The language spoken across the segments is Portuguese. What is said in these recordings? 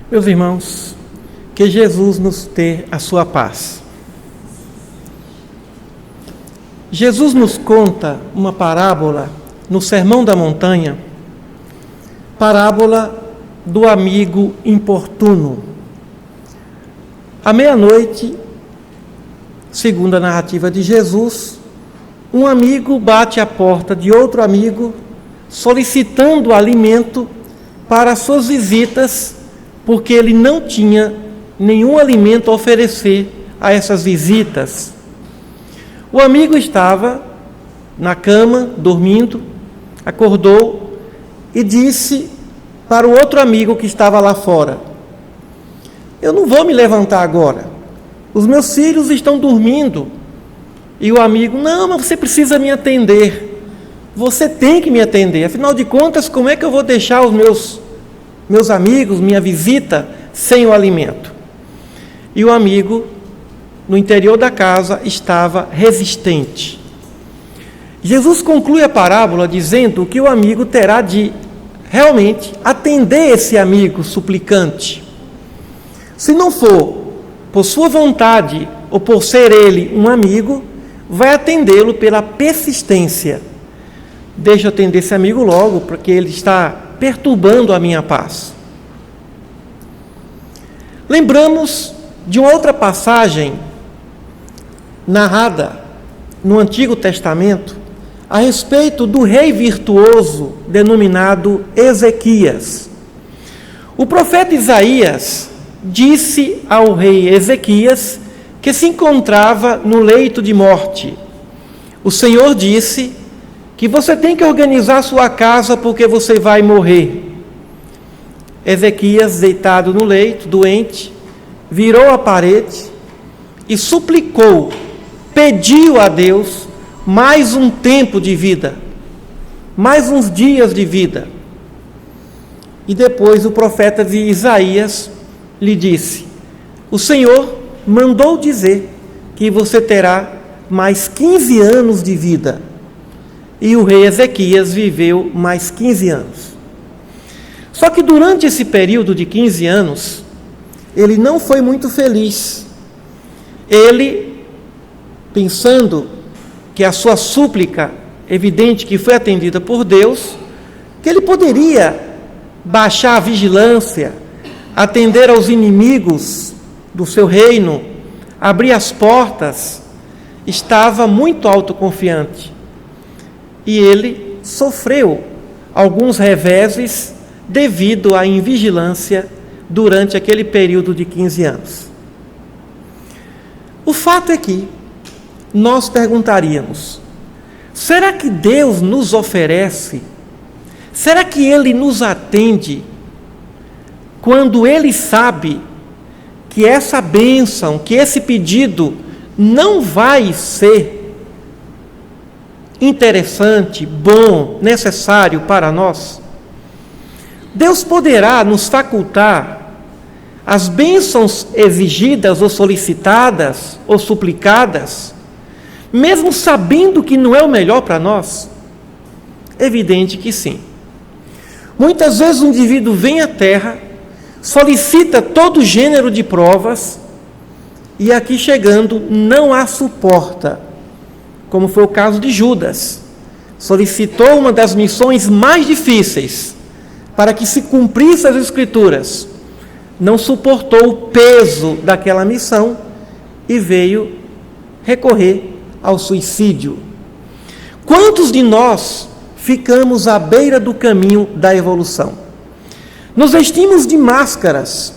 Meus irmãos, que Jesus nos dê a sua paz. Jesus nos conta uma parábola no Sermão da Montanha, parábola do amigo importuno. À meia-noite, segundo a narrativa de Jesus, um amigo bate à porta de outro amigo, solicitando alimento para suas visitas, porque ele não tinha nenhum alimento a oferecer a essas visitas. O amigo estava na cama, dormindo, acordou e disse para o outro amigo que estava lá fora: eu não vou me levantar agora, os meus filhos estão dormindo. E o amigo: não, mas você precisa me atender, você tem que me atender, afinal de contas, como é que eu vou deixar os meus amigos, minha visita, sem o alimento? E o amigo, no interior da casa, estava resistente. Jesus conclui a parábola dizendo que o amigo terá de realmente atender esse amigo suplicante. Se não for por sua vontade ou por ser ele um amigo, vai atendê-lo pela persistência. Deixa eu atender esse amigo logo, porque ele está perturbando a minha paz. Lembramos de uma outra passagem narrada no Antigo Testamento a respeito do rei virtuoso denominado Ezequias. O profeta Isaías disse ao rei Ezequias que se encontrava no leito de morte. O Senhor disse que você tem que organizar sua casa porque você vai morrer. Ezequias, deitado no leito, doente, virou a parede e suplicou, pediu a Deus mais um tempo de vida, mais uns dias de vida. E depois o profeta de Isaías lhe disse: o Senhor mandou dizer que você terá mais 15 anos de vida. E o rei Ezequias viveu mais 15 anos. Só que durante esse período de 15 anos, ele não foi muito feliz. Ele, pensando que a sua súplica, evidente que foi atendida por Deus, que ele poderia baixar a vigilância, atender aos inimigos do seu reino, abrir as portas, estava muito autoconfiante. E ele sofreu alguns reveses devido à invigilância durante aquele período de 15 anos. O fato é que nós perguntaríamos: será que Deus nos oferece? Será que Ele nos atende quando Ele sabe que essa bênção, que esse pedido não vai ser interessante, bom, necessário para nós? Deus poderá nos facultar as bênçãos exigidas ou solicitadas ou suplicadas, mesmo sabendo que não é o melhor para nós? Evidente que sim. Muitas vezes um indivíduo vem à Terra, solicita todo gênero de provas e aqui chegando não a suporta, como foi o caso de Judas. Solicitou uma das missões mais difíceis para que se cumprisse as Escrituras, não suportou o peso daquela missão e veio recorrer ao suicídio. Quantos de nós ficamos à beira do caminho da evolução? Nos vestimos de máscaras,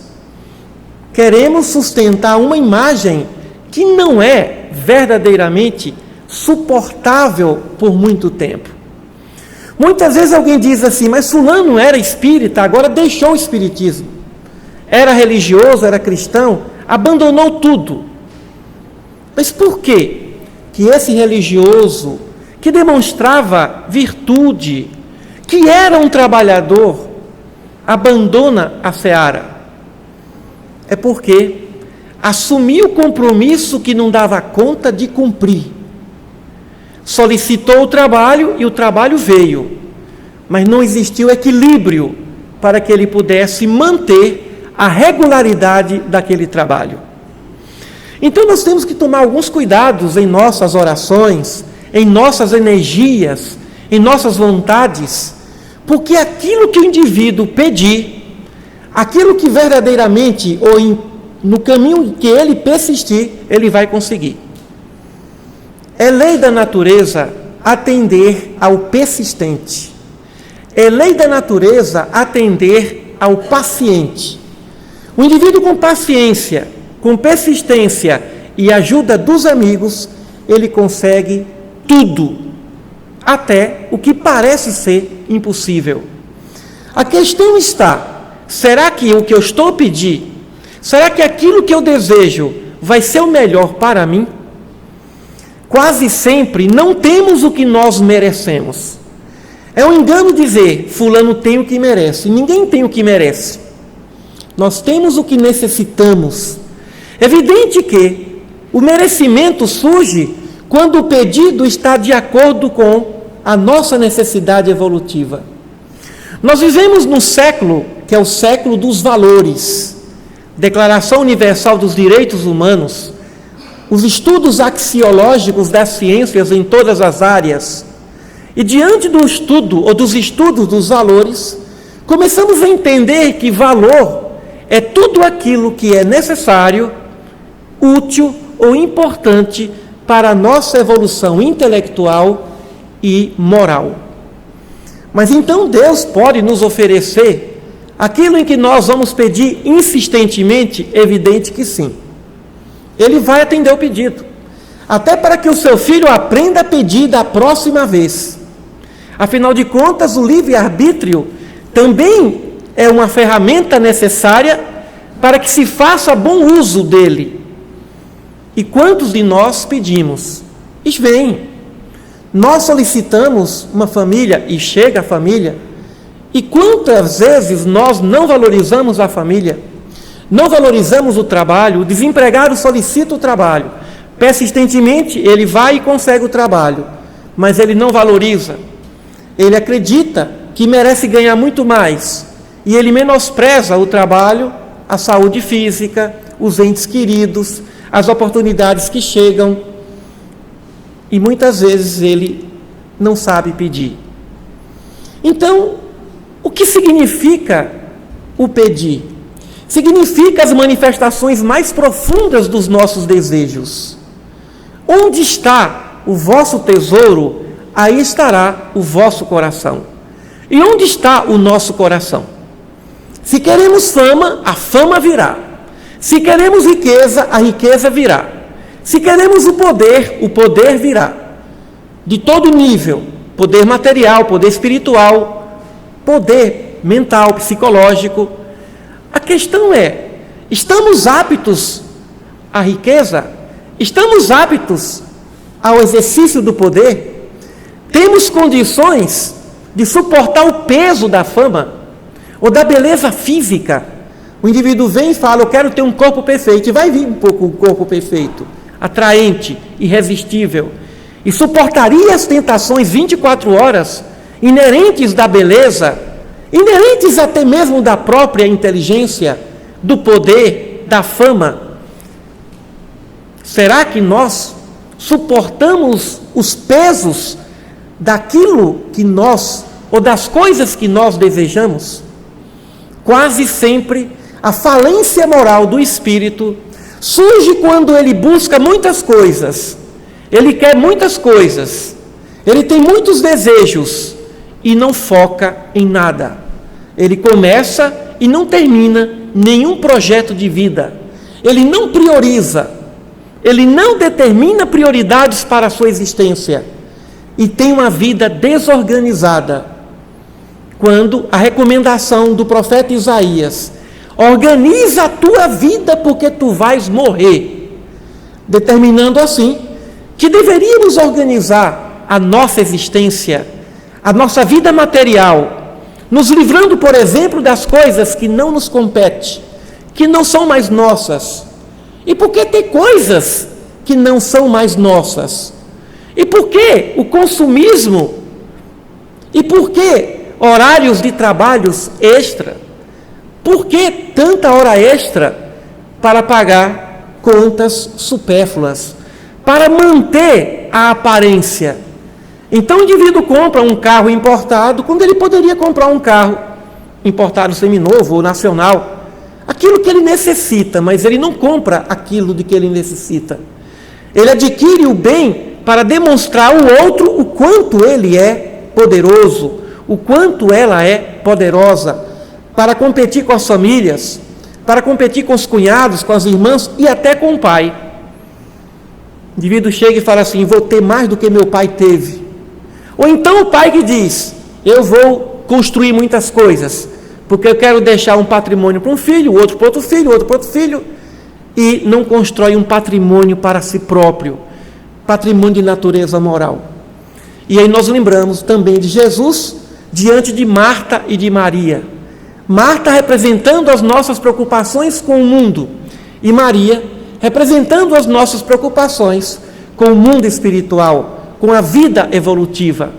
queremos sustentar uma imagem que não é verdadeiramente suportável por muito tempo. Muitas vezes alguém diz assim: mas fulano era espírita, agora deixou o espiritismo. Era religioso, era cristão, abandonou tudo. Mas por quê que esse religioso, que demonstrava virtude, que era um trabalhador, abandona a seara? É porque assumiu o compromisso que não dava conta de cumprir. Solicitou o trabalho e o trabalho veio, mas não existiu equilíbrio para que ele pudesse manter a regularidade daquele trabalho. Então nós temos que tomar alguns cuidados em nossas orações, em nossas energias, em nossas vontades, porque aquilo que o indivíduo pedir, aquilo que verdadeiramente, ou no caminho que ele persistir, ele vai conseguir. É lei da natureza atender ao persistente. É lei da natureza atender ao paciente. O indivíduo com paciência, com persistência e ajuda dos amigos, ele consegue tudo, até o que parece ser impossível. A questão está, será que o que eu estou pedindo, será que aquilo que eu desejo vai ser o melhor para mim? Quase sempre não temos o que nós merecemos. É um engano dizer, fulano tem o que merece. Ninguém tem o que merece. Nós temos o que necessitamos. É evidente que o merecimento surge quando o pedido está de acordo com a nossa necessidade evolutiva. Nós vivemos num século que é o século dos valores. Declaração Universal dos Direitos Humanos, os estudos axiológicos das ciências em todas as áreas. E diante do estudo, ou dos estudos dos valores, começamos a entender que valor é tudo aquilo que é necessário, útil ou importante para a nossa evolução intelectual e moral. Mas então Deus pode nos oferecer aquilo em que nós vamos pedir insistentemente? Evidente que sim. Ele vai atender o pedido, até para que o seu filho aprenda a pedir da próxima vez. Afinal de contas, o livre-arbítrio também é uma ferramenta necessária para que se faça bom uso dele. E quantos de nós pedimos? E vem. Nós solicitamos uma família e chega a família. E quantas vezes nós não valorizamos a família? Não valorizamos o trabalho? O desempregado solicita o trabalho. Persistentemente, ele vai e consegue o trabalho. Mas ele não valoriza. Ele acredita que merece ganhar muito mais. E ele menospreza o trabalho, a saúde física, os entes queridos, as oportunidades que chegam. E muitas vezes ele não sabe pedir. Então, o que significa o pedir? Significa as manifestações mais profundas dos nossos desejos. Onde está o vosso tesouro, aí estará o vosso coração. E onde está o nosso coração? Se queremos fama, a fama virá. Se queremos riqueza, a riqueza virá. Se queremos o poder virá. De todo nível, poder material, poder espiritual, poder mental, psicológico. A questão é, estamos aptos à riqueza? Estamos aptos ao exercício do poder? Temos condições de suportar o peso da fama ou da beleza física? O indivíduo vem e fala, eu quero ter um corpo perfeito, e vai vir um pouco um corpo perfeito, atraente, irresistível, e suportaria as tentações 24 horas, inerentes da beleza, inerentes até mesmo da própria inteligência, do poder, da fama. Será que nós suportamos os pesos daquilo que nós, ou das coisas que nós desejamos? Quase sempre a falência moral do espírito surge quando ele busca muitas coisas, ele quer muitas coisas, ele tem muitos desejos e não foca em nada. Ele começa e não termina nenhum projeto de vida. Ele não prioriza, ele não determina prioridades para a sua existência e tem uma vida desorganizada. Quando a recomendação do profeta Isaías, organiza a tua vida porque tu vais morrer, determinando assim que deveríamos organizar a nossa existência, a nossa vida material, nos livrando, por exemplo, das coisas que não nos competem, que não são mais nossas. E por que ter coisas que não são mais nossas? E por que o consumismo? E por que horários de trabalhos extra? Por que tanta hora extra para pagar contas supérfluas? Para manter a aparência. Então o indivíduo compra um carro importado, quando ele poderia comprar um carro importado seminovo ou nacional. Aquilo que ele necessita, mas ele não compra aquilo de que ele necessita. Ele adquire o bem para demonstrar ao outro o quanto ele é poderoso, o quanto ela é poderosa, para competir com as famílias, para competir com os cunhados, com as irmãs e até com o pai. O indivíduo chega e fala assim: vou ter mais do que meu pai teve. Ou então o pai que diz: eu vou construir muitas coisas, porque eu quero deixar um patrimônio para um filho, outro para outro filho, outro para outro filho, e não constrói um patrimônio para si próprio, patrimônio de natureza moral. E aí nós lembramos também de Jesus diante de Marta e de Maria. Marta representando as nossas preocupações com o mundo, e Maria representando as nossas preocupações com o mundo espiritual, com a vida evolutiva.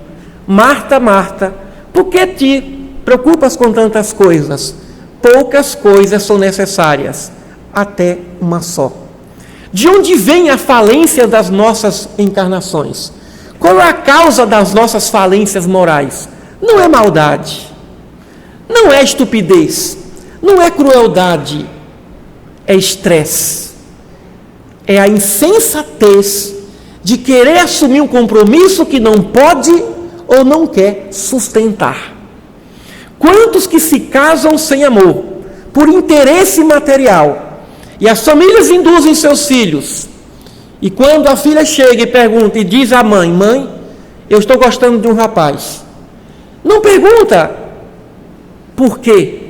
Marta, Marta, por que te preocupas com tantas coisas? Poucas coisas são necessárias, até uma só. De onde vem a falência das nossas encarnações? Qual é a causa das nossas falências morais? Não é maldade, não é estupidez, não é crueldade, é estresse. É a insensatez de querer assumir um compromisso que não pode ou não quer sustentar. Quantos que se casam sem amor, por interesse material, e as famílias induzem seus filhos, e quando a filha chega e pergunta e diz à mãe: mãe, eu estou gostando de um rapaz, não pergunta por quê,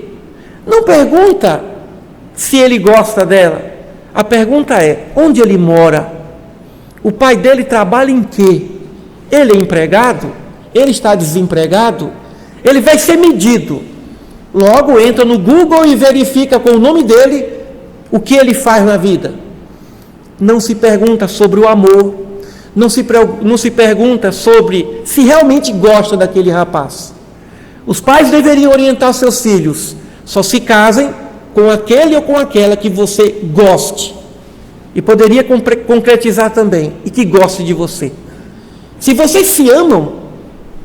não pergunta se ele gosta dela, a pergunta é: onde ele mora? O pai dele trabalha em quê? Ele é empregado? Ele está desempregado? Ele vai ser medido. Logo entra no Google e verifica com o nome dele o que ele faz na vida. Não se pergunta sobre o amor, não se pergunta sobre se realmente gosta daquele rapaz. Os pais deveriam orientar seus filhos: só se casem com aquele ou com aquela que você goste. E poderia concretizar também: e que goste de você. Se vocês se amam,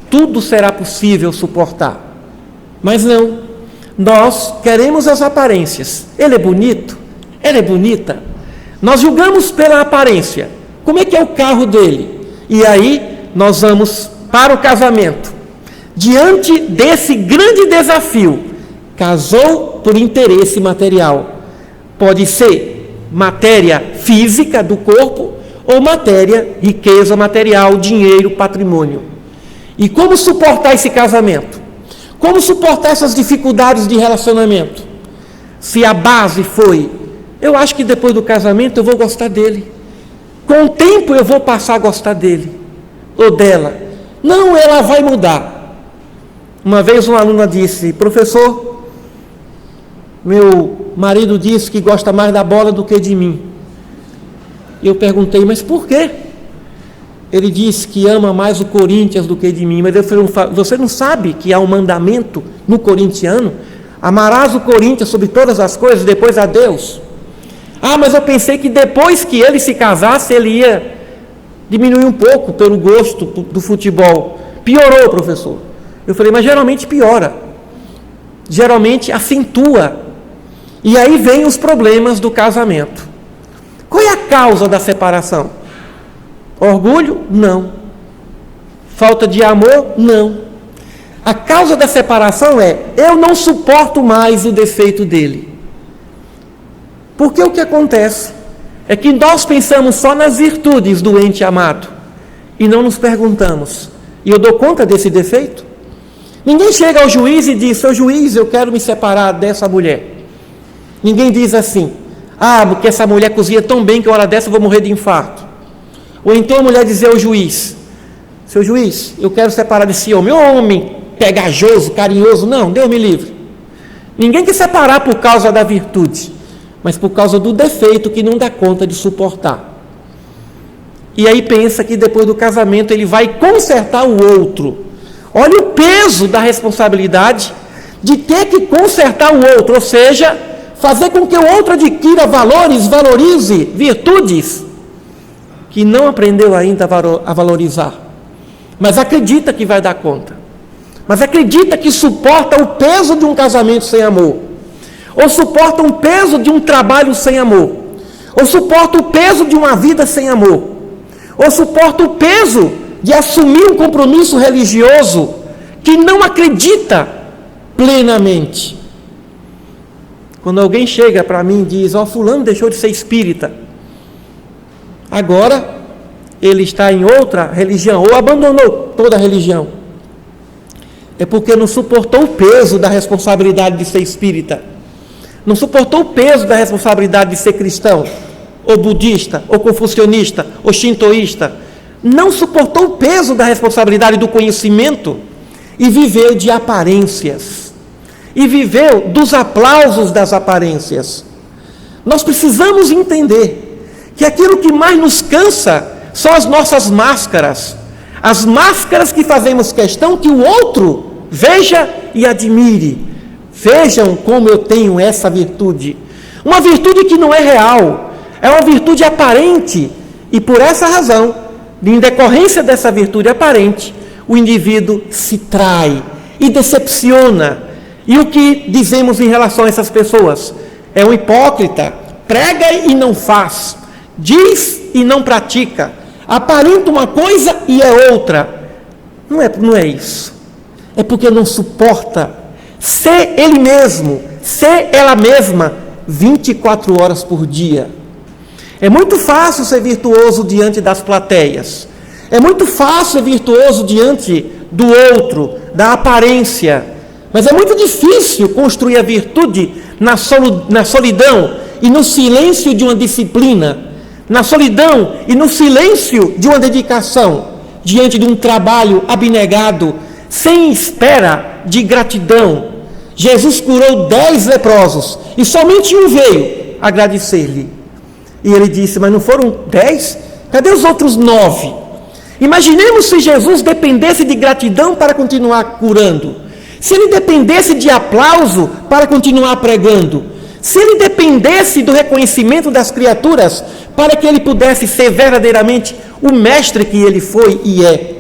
tudo será possível suportar. Mas não, nós queremos as aparências. Ele é bonito, ela é bonita. Nós julgamos pela aparência. Como é que é o carro dele? E aí nós vamos para o casamento. Diante desse grande desafio, casou por interesse material. Pode ser matéria física do corpo ou matéria, riqueza material, dinheiro, patrimônio. E como suportar esse casamento? Como suportar essas dificuldades de relacionamento? Se a base foi: eu acho que depois do casamento eu vou gostar dele, com o tempo eu vou passar a gostar dele ou dela. Não, ela vai mudar. Uma vez uma aluna disse: professor, meu marido disse que gosta mais da bola do que de mim. Eu perguntei: mas por quê? Ele disse que ama mais o Corinthians do que de mim. Mas eu falei: você não sabe que há um mandamento no corintiano? Amarás o Corinthians sobre todas as coisas, depois a Deus. Ah, mas eu pensei que depois que ele se casasse, ele ia diminuir um pouco pelo gosto do futebol. Piorou, professor. Eu falei: mas geralmente piora, geralmente acentua, e aí vem os problemas do casamento. Qual é a causa da separação? Orgulho? Não. Falta de amor? Não. A causa da separação é: eu não suporto mais o defeito dele. Porque o que acontece é que nós pensamos só nas virtudes do ente amado e não nos perguntamos: e eu dou conta desse defeito? Ninguém chega ao juiz e diz: seu juiz, eu quero me separar dessa mulher. Ninguém diz assim: ah, porque essa mulher cozinha tão bem que a hora dessa eu vou morrer de infarto. Ou então a mulher dizer ao juiz: seu juiz, eu quero separar desse homem pegajoso, carinhoso. Não, Deus me livre. Ninguém quer separar por causa da virtude, mas por causa do defeito que não dá conta de suportar. E aí pensa que depois do casamento ele vai consertar o outro. Olha o peso da responsabilidade de ter que consertar o outro, ou seja, fazer com que o outro adquira valores, valorize virtudes que não aprendeu ainda a valorizar, mas acredita que vai dar conta, mas acredita que suporta o peso de um casamento sem amor, ou suporta o peso de um trabalho sem amor, ou suporta o peso de uma vida sem amor, ou suporta o peso de assumir um compromisso religioso que não acredita plenamente. Quando alguém chega para mim e diz: fulano deixou de ser espírita, agora ele está em outra religião, ou abandonou toda a religião, é porque não suportou o peso da responsabilidade de ser espírita, não suportou o peso da responsabilidade de ser cristão, ou budista, ou confucionista, ou shintoísta, não suportou o peso da responsabilidade do conhecimento e viveu de aparências, e viveu dos aplausos das aparências. Nós precisamos entender que aquilo que mais nos cansa são as nossas máscaras, as máscaras que fazemos questão que o outro veja e admire. Vejam como eu tenho essa virtude, uma virtude que não é real, é uma virtude aparente, e por essa razão, em decorrência dessa virtude aparente, o indivíduo se trai e decepciona. E o que dizemos em relação a essas pessoas? É um hipócrita, prega e não faz, diz e não pratica, aparenta uma coisa e é outra. Não é isso. É porque não suporta ser ele mesmo, ser ela mesma, 24 horas por dia. É muito fácil ser virtuoso diante das plateias. É muito fácil ser virtuoso diante do outro, da aparência. Mas é muito difícil construir a virtude na solidão e no silêncio de uma disciplina, na solidão e no silêncio de uma dedicação, diante de um trabalho abnegado, sem espera de gratidão. Jesus curou 10 leprosos e somente um veio agradecer-lhe. E ele disse: mas não foram 10? Cadê os outros 9? Imaginemos se Jesus dependesse de gratidão para continuar curando. Se ele dependesse de aplauso para continuar pregando, se ele dependesse do reconhecimento das criaturas para que ele pudesse ser verdadeiramente o mestre que ele foi e é.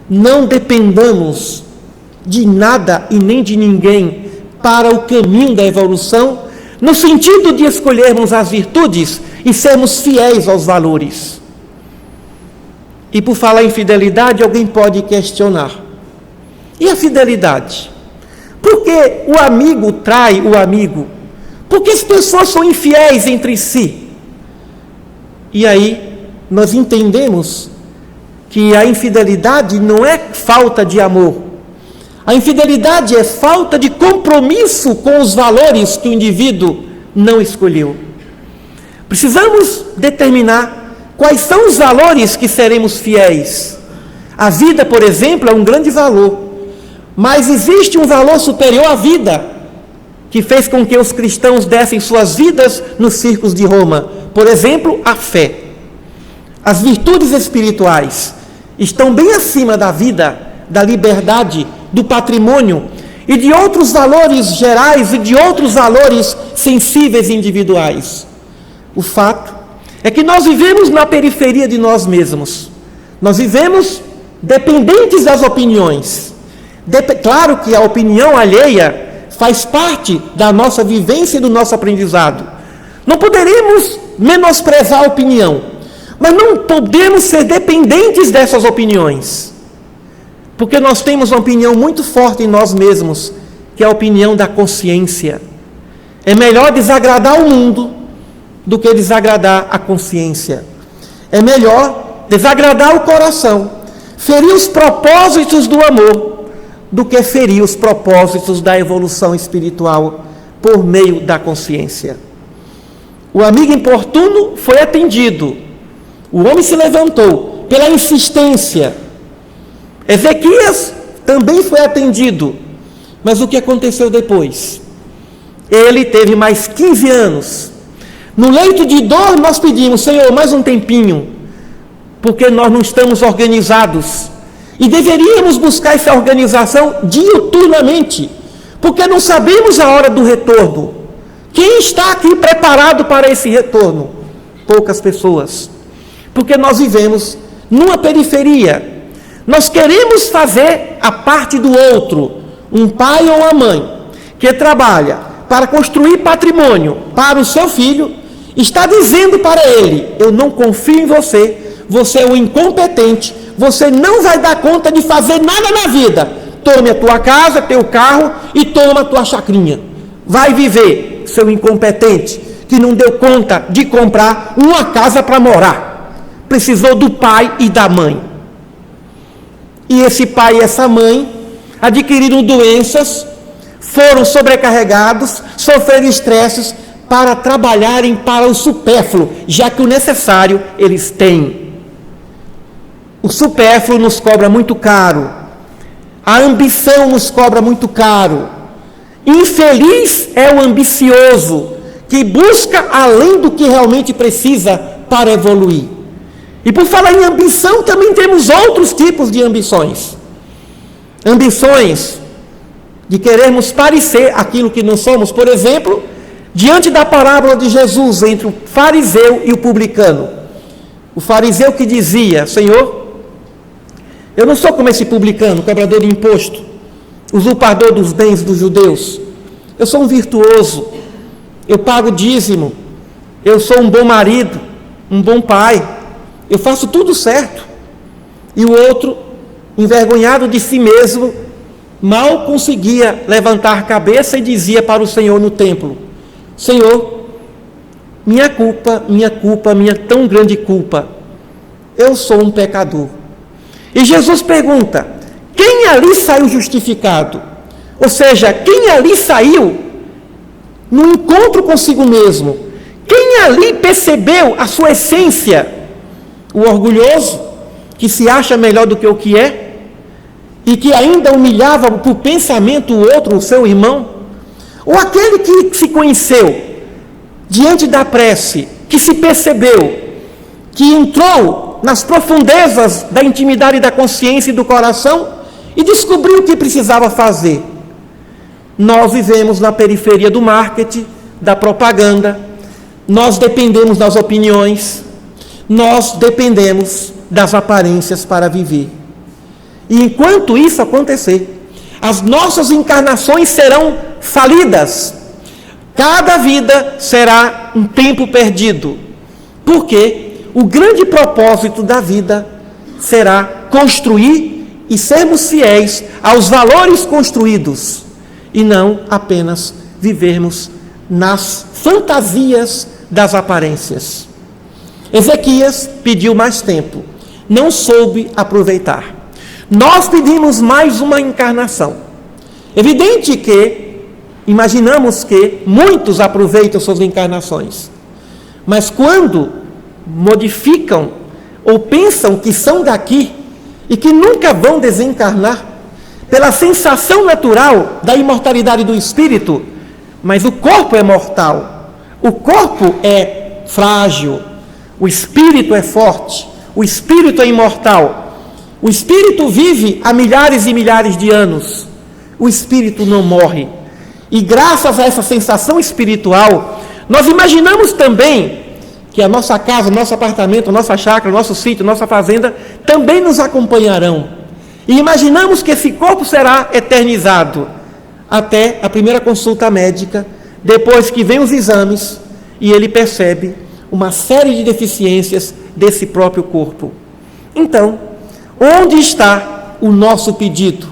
Não dependamos de nada e nem de ninguém para o caminho da evolução, no sentido de escolhermos as virtudes e sermos fiéis aos valores. E por falar em fidelidade, alguém pode questionar: e a fidelidade? Por que o amigo trai o amigo? Por que as pessoas são infiéis entre si? E aí nós entendemos que a infidelidade não é falta de amor. A infidelidade é falta de compromisso com os valores que o indivíduo não escolheu. Precisamos determinar quais são os valores que seremos fiéis. A vida, por exemplo, é um grande valor. Mas existe um valor superior à vida, que fez com que os cristãos dessem suas vidas nos circos de Roma. Por exemplo, a fé. As virtudes espirituais estão bem acima da vida, da liberdade, do patrimônio e de outros valores gerais e de outros valores sensíveis e individuais. O fato é que nós vivemos na periferia de nós mesmos. Nós vivemos dependentes das opiniões. Claro que a opinião alheia faz parte da nossa vivência e do nosso aprendizado. Não poderemos menosprezar a opinião, mas não podemos ser dependentes dessas opiniões, porque nós temos uma opinião muito forte em nós mesmos, que é a opinião da consciência. É melhor desagradar o mundo do que desagradar a consciência. É melhor desagradar o coração, ferir os propósitos do amor, do que ferir os propósitos da evolução espiritual por meio da consciência. O amigo importuno foi atendido. O homem se levantou pela insistência. Ezequias também foi atendido. Mas o que aconteceu depois? Ele teve mais 15 anos. No leito de dor nós pedimos: Senhor, mais um tempinho, porque nós não estamos organizados. E deveríamos buscar essa organização diuturnamente, porque não sabemos a hora do retorno. Quem está aqui preparado para esse retorno? Poucas pessoas. Porque nós vivemos numa periferia. Nós queremos fazer a parte do outro, um pai ou uma mãe, que trabalha para construir patrimônio para o seu filho, está dizendo para ele: eu não confio em você, você é um incompetente, você não vai dar conta de fazer nada na vida. Tome a tua casa, teu carro e toma a tua chacrinha. Vai viver, seu incompetente, que não deu conta de comprar uma casa para morar. Precisou do pai e da mãe. E esse pai e essa mãe adquiriram doenças, foram sobrecarregados, sofreram estresses para trabalharem para o supérfluo, já que o necessário eles têm. O supérfluo nos cobra muito caro. A ambição nos cobra muito caro. Infeliz é o ambicioso que busca além do que realmente precisa para evoluir. E por falar em ambição, também temos outros tipos de ambições. Ambições de querermos parecer aquilo que não somos. Por exemplo, diante da parábola de Jesus entre o fariseu e o publicano. O fariseu que dizia: Senhor, eu não sou como esse publicano, cobrador de imposto, usurpador dos bens dos judeus. Eu sou um virtuoso, eu pago dízimo, eu sou um bom marido, um bom pai, eu faço tudo certo. E o outro, envergonhado de si mesmo, mal conseguia levantar a cabeça e dizia para o Senhor no templo: Senhor, minha tão grande culpa, eu sou um pecador. E Jesus pergunta: quem ali saiu justificado? Ou seja, quem ali saiu no encontro consigo mesmo? Quem ali percebeu a sua essência? O orgulhoso, que se acha melhor do que o que é, e que ainda humilhava por pensamento o outro, o seu irmão? Ou aquele que se conheceu diante da prece, que se percebeu, que entrou nas profundezas da intimidade da consciência e do coração e descobriu o que precisava fazer? Nós vivemos na periferia do marketing, da propaganda, nós dependemos das opiniões, nós dependemos das aparências para viver. E enquanto isso acontecer, as nossas encarnações serão falidas. Cada vida será um tempo perdido. Porque o grande propósito da vida será construir e sermos fiéis aos valores construídos, e não apenas vivermos nas fantasias das aparências. Ezequias pediu mais tempo, não soube aproveitar. Nós pedimos mais uma encarnação. Evidente que imaginamos que muitos aproveitam suas encarnações, mas quando modificam ou pensam que são daqui e que nunca vão desencarnar, pela sensação natural da imortalidade do espírito, mas o corpo é mortal, o corpo é frágil, o espírito é forte, o espírito é imortal, o espírito vive há milhares e milhares de anos, o espírito não morre. E graças a essa sensação espiritual, nós imaginamos também que a nossa casa, nosso apartamento, nossa chácara, nosso sítio, nossa fazenda também nos acompanharão. E imaginamos que esse corpo será eternizado até a primeira consulta médica, depois que vem os exames e ele percebe uma série de deficiências desse próprio corpo. Então, onde está o nosso pedido?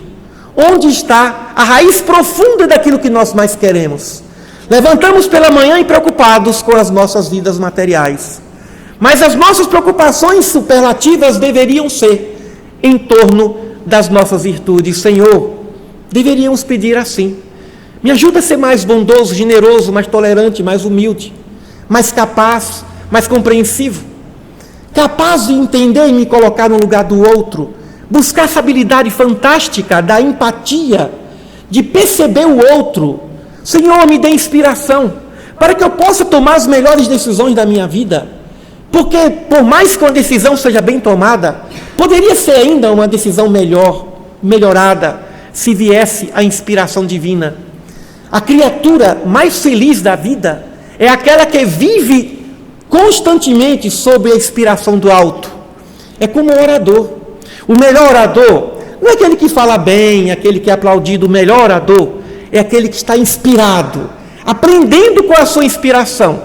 Onde está a raiz profunda daquilo que nós mais queremos? Levantamos pela manhã e preocupados com as nossas vidas materiais. Mas as nossas preocupações superlativas deveriam ser em torno das nossas virtudes. Senhor, deveríamos pedir assim: me ajuda a ser mais bondoso, generoso, mais tolerante, mais humilde, mais capaz, mais compreensivo, capaz de entender e me colocar no lugar do outro, buscar essa habilidade fantástica da empatia, de perceber o outro. Senhor, me dê inspiração para que eu possa tomar as melhores decisões da minha vida, porque por mais que uma decisão seja bem tomada, poderia ser ainda uma decisão melhorada, se viesse a inspiração divina. A criatura mais feliz da vida é aquela que vive constantemente sob a inspiração do alto. É como o orador. O melhor orador não é aquele que fala bem, aquele que é aplaudido. O melhor orador é aquele que está inspirado, aprendendo com a sua inspiração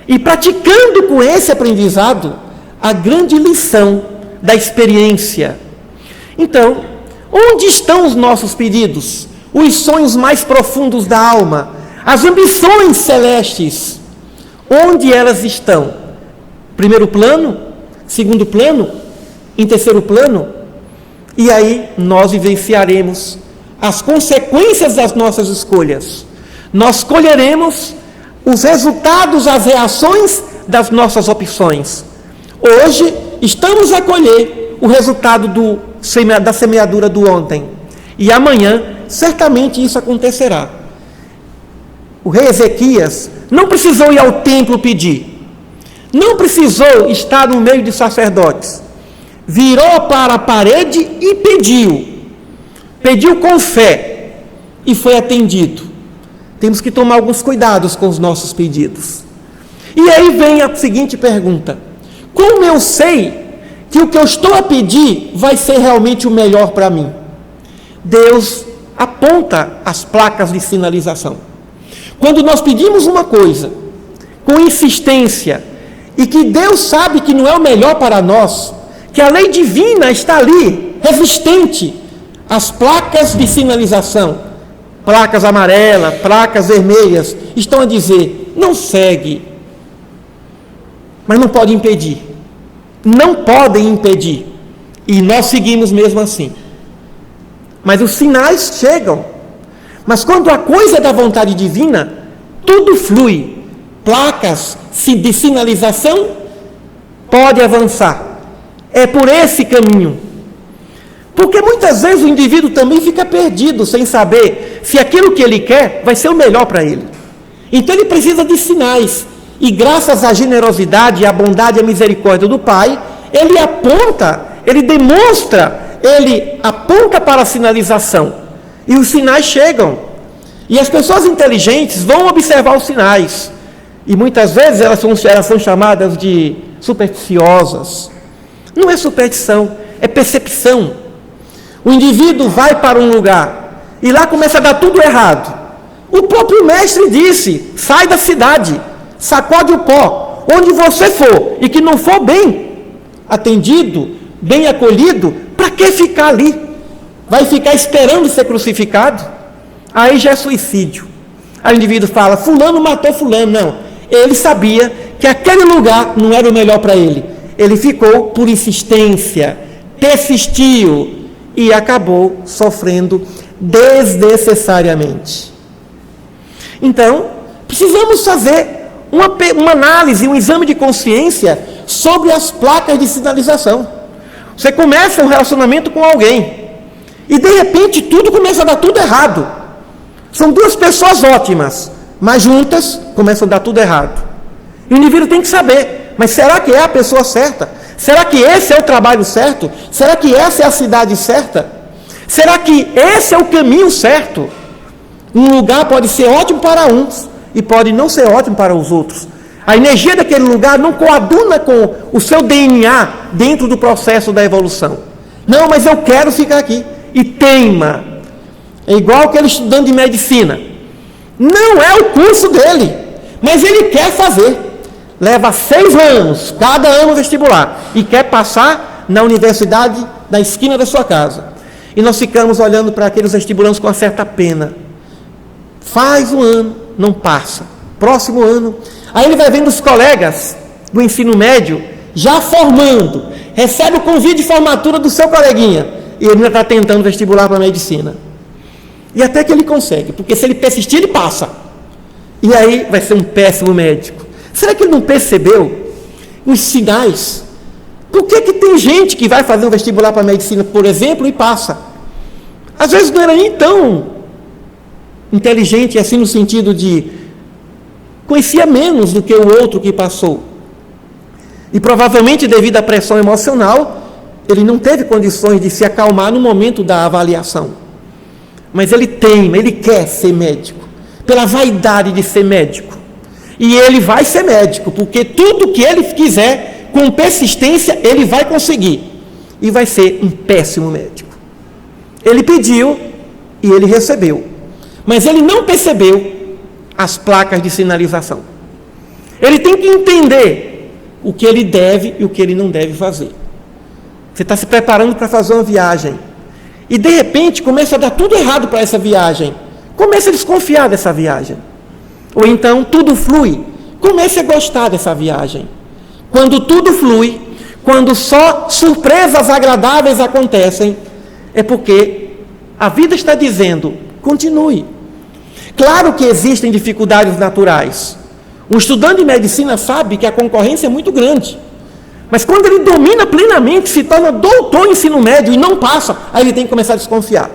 e praticando com esse aprendizado a grande lição da experiência. Então, onde estão os nossos pedidos? Os sonhos mais profundos da alma, as ambições celestes, onde elas estão? Primeiro plano? Segundo plano? Em terceiro plano? E aí nós vivenciaremos as consequências das nossas escolhas. Nós colheremos os resultados, as reações das nossas opções. Hoje estamos a colher o resultado da semeadura do ontem. E amanhã, certamente isso acontecerá. O rei Ezequias não precisou ir ao templo pedir. Não precisou estar no meio de sacerdotes. Virou para a parede e pediu. Pediu com fé e foi atendido. Temos que tomar alguns cuidados com os nossos pedidos. E aí vem a seguinte pergunta: como eu sei que o que eu estou a pedir vai ser realmente o melhor para mim? Deus aponta as placas de sinalização. Quando nós pedimos uma coisa com insistência e que Deus sabe que não é o melhor para nós, que a lei divina está ali, resistente, as placas de sinalização, placas amarelas, placas vermelhas, estão a dizer: não segue. Mas não pode impedir. Não podem impedir. E nós seguimos mesmo assim. Mas os sinais chegam. Mas quando a coisa é da vontade divina, tudo flui. Placas de sinalização, pode avançar. É por esse caminho. Porque muitas vezes o indivíduo também fica perdido, sem saber se aquilo que ele quer vai ser o melhor para ele. Então ele precisa de sinais. E graças à generosidade, à bondade e à misericórdia do Pai, ele aponta, ele demonstra, ele aponta para a sinalização. E os sinais chegam. E as pessoas inteligentes vão observar os sinais. E muitas vezes elas são chamadas de supersticiosas. Não é superstição, é percepção. O indivíduo vai para um lugar e lá começa a dar tudo errado. O próprio mestre disse: sai da cidade, sacode o pó, onde você for, e que não for bem atendido, bem acolhido, para que ficar ali? Vai ficar esperando ser crucificado? Aí já é suicídio. Aí o indivíduo fala: fulano matou fulano. Não, ele sabia que aquele lugar não era o melhor para ele. Ele ficou por insistência, persistiu e acabou sofrendo desnecessariamente. Então, precisamos fazer uma análise, um exame de consciência sobre as placas de sinalização. Você começa um relacionamento com alguém e de repente tudo começa a dar tudo errado. São duas pessoas ótimas, mas juntas começam a dar tudo errado. E o indivíduo tem que saber: mas será que é a pessoa certa? Será que esse é o trabalho certo? Será que essa é a cidade certa? Será que esse é o caminho certo? Um lugar pode ser ótimo para uns e pode não ser ótimo para os outros. A energia daquele lugar não coaduna com o seu DNA dentro do processo da evolução. Não, mas eu quero ficar aqui. E teima. É igual aquele estudante de medicina. Não é o curso dele, mas ele quer fazer. Leva 6 anos, cada ano vestibular, e quer passar na universidade da esquina da sua casa. E nós ficamos olhando para aqueles vestibulantes com uma certa pena. Faz um ano, não passa. Próximo ano. Aí ele vai vendo os colegas do ensino médio já formando. Recebe o convite de formatura do seu coleguinha. E ele ainda está tentando vestibular para a medicina. E até que ele consegue, porque se ele persistir, ele passa. E aí vai ser um péssimo médico. Será que ele não percebeu os sinais? Por que tem gente que vai fazer um vestibular para a medicina, por exemplo, e passa? Às vezes não era nem tão inteligente assim, no sentido de conhecia menos do que o outro que passou. E provavelmente, devido à pressão emocional, ele não teve condições de se acalmar no momento da avaliação. Mas ele teima, ele quer ser médico. pela vaidade de ser médico. E ele vai ser médico, porque tudo que ele quiser, com persistência, ele vai conseguir. E vai ser um péssimo médico. Ele pediu e ele recebeu. Mas ele não percebeu as placas de sinalização. Ele tem que entender o que ele deve e o que ele não deve fazer. Você está se preparando para fazer uma viagem. E de repente começa a dar tudo errado para essa viagem. Comece a desconfiar dessa viagem. Ou então tudo flui. Comece a gostar dessa viagem. Quando tudo flui, quando só surpresas agradáveis acontecem, é porque a vida está dizendo, continue. Claro que existem dificuldades naturais. Um estudante de medicina sabe que a concorrência é muito grande. Mas quando ele domina plenamente, se torna doutor em ensino médio e não passa, aí ele tem que começar a desconfiar.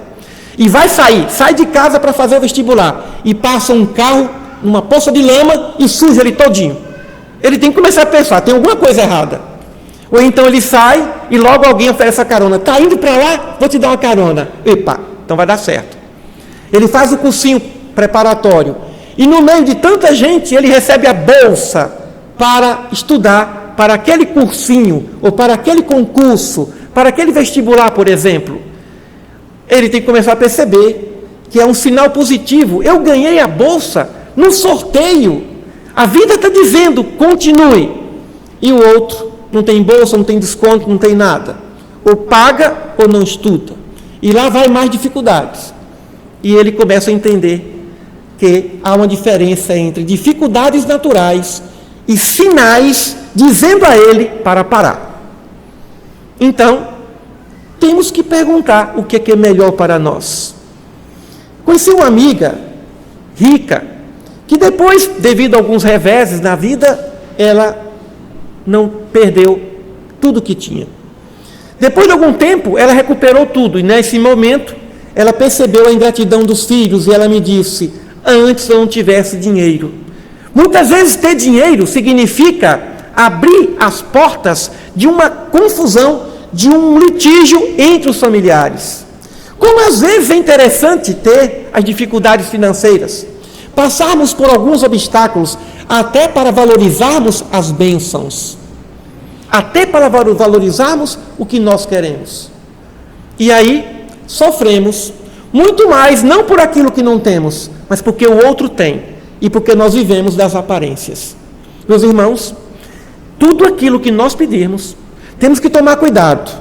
E sai de casa para fazer o vestibular e passa um carro numa poça de lama e suja ele todinho. Ele tem que começar a pensar, tem alguma coisa errada. Ou então ele sai e logo alguém oferece a carona. Está indo para lá? Vou te dar uma carona. Epa, então vai dar certo. Ele faz o cursinho preparatório. E no meio de tanta gente, ele recebe a bolsa para estudar para aquele cursinho, ou para aquele concurso, para aquele vestibular, por exemplo. Ele tem que começar a perceber que é um sinal positivo. Eu ganhei a bolsa no sorteio. A vida está dizendo, continue. E o outro não tem bolsa, não tem desconto, não tem nada. Ou paga ou não estuda. E lá vai mais dificuldades. E ele começa a entender que há uma diferença entre dificuldades naturais e sinais dizendo a ele para parar. Então, temos que perguntar o que é melhor para nós. Conheci uma amiga rica, que depois, devido a alguns reveses na vida, ela não perdeu tudo que tinha. Depois de algum tempo, ela recuperou tudo, e nesse momento, ela percebeu a ingratidão dos filhos, e ela me disse, antes eu não tivesse dinheiro. Muitas vezes ter dinheiro significa abrir as portas de uma confusão, de um litígio entre os familiares. Como às vezes é interessante ter as dificuldades financeiras, passarmos por alguns obstáculos, até para valorizarmos as bênçãos, até para valorizarmos o que nós queremos. E aí sofremos muito mais, não por aquilo que não temos, mas porque o outro tem, e porque nós vivemos das aparências. Meus irmãos, tudo aquilo que nós pedirmos, temos que tomar cuidado,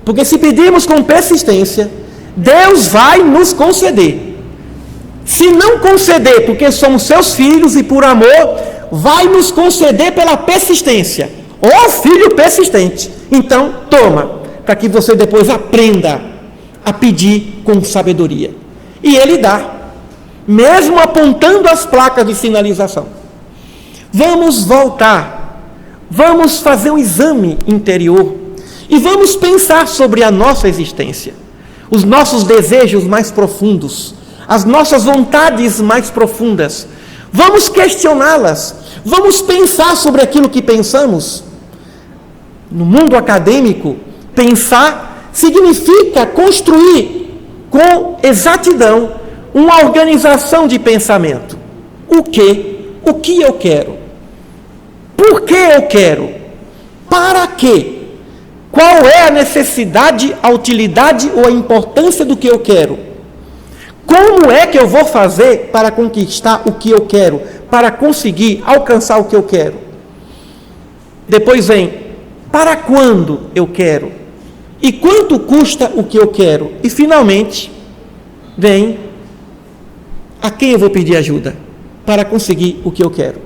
porque se pedirmos com persistência, Deus vai nos conceder. Se não conceder porque somos seus filhos e por amor, vai nos conceder pela persistência. Ó filho persistente, então toma, para que você depois aprenda a pedir com sabedoria. E Ele dá, mesmo apontando as placas de sinalização. Vamos voltar, vamos fazer um exame interior e vamos pensar sobre a nossa existência, os nossos desejos mais profundos, as nossas vontades mais profundas. Vamos questioná-las, vamos pensar sobre aquilo que pensamos. No mundo acadêmico, pensar significa construir com exatidão uma organização de pensamento. O que eu quero? Por que eu quero? Para quê? Qual é a necessidade, a utilidade ou a importância do que eu quero? Como é que eu vou fazer para conquistar o que eu quero? Para conseguir alcançar o que eu quero? Depois vem, para quando eu quero? E quanto custa o que eu quero? E finalmente, vem, a quem eu vou pedir ajuda para conseguir o que eu quero?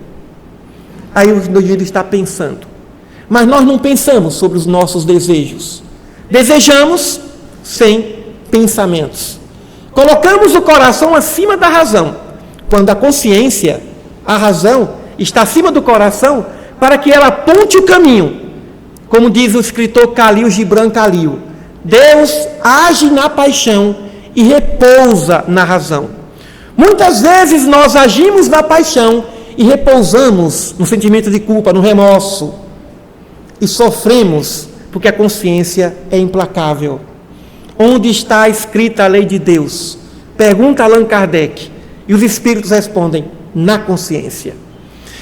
Aí o indivíduo está pensando. Mas nós não pensamos sobre os nossos desejos. Desejamos sem pensamentos. Colocamos o coração acima da razão, quando a consciência, a razão, está acima do coração para que ela aponte o caminho. Como diz o escritor Khalil Gibran Khalil, Deus age na paixão e repousa na razão. Muitas vezes nós agimos na paixão e repousamos no sentimento de culpa, no remorso, e sofremos porque a consciência é implacável. Onde está escrita a lei de Deus? Pergunta Allan Kardec. E os espíritos respondem: na consciência.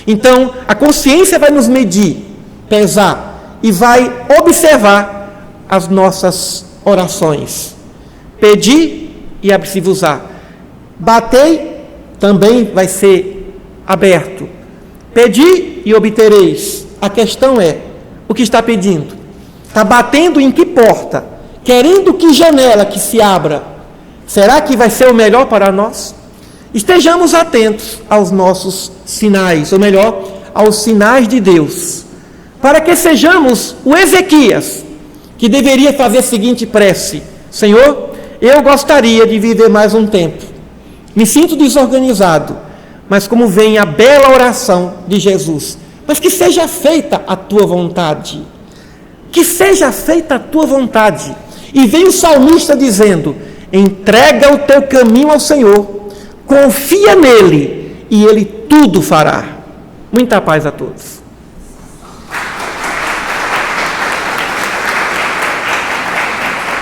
Então, a consciência vai nos medir, pesar, e vai observar as nossas orações. Pedi e abre-se-vos-á. Batei, também vai ser aberto. Pedi e obtereis. A questão é, o que está pedindo? Está batendo em que porta? Querendo que janela que se abra? Será que vai ser o melhor para nós? Estejamos atentos aos nossos sinais, ou melhor, aos sinais de Deus, para que sejamos o Ezequias, que deveria fazer a seguinte prece: Senhor, eu gostaria de viver mais um tempo, me sinto desorganizado, mas como vem a bela oração de Jesus, mas que seja feita a tua vontade, que seja feita a tua vontade. E vem o salmista dizendo: entrega o teu caminho ao Senhor, confia nele e ele tudo fará. Muita paz a todos.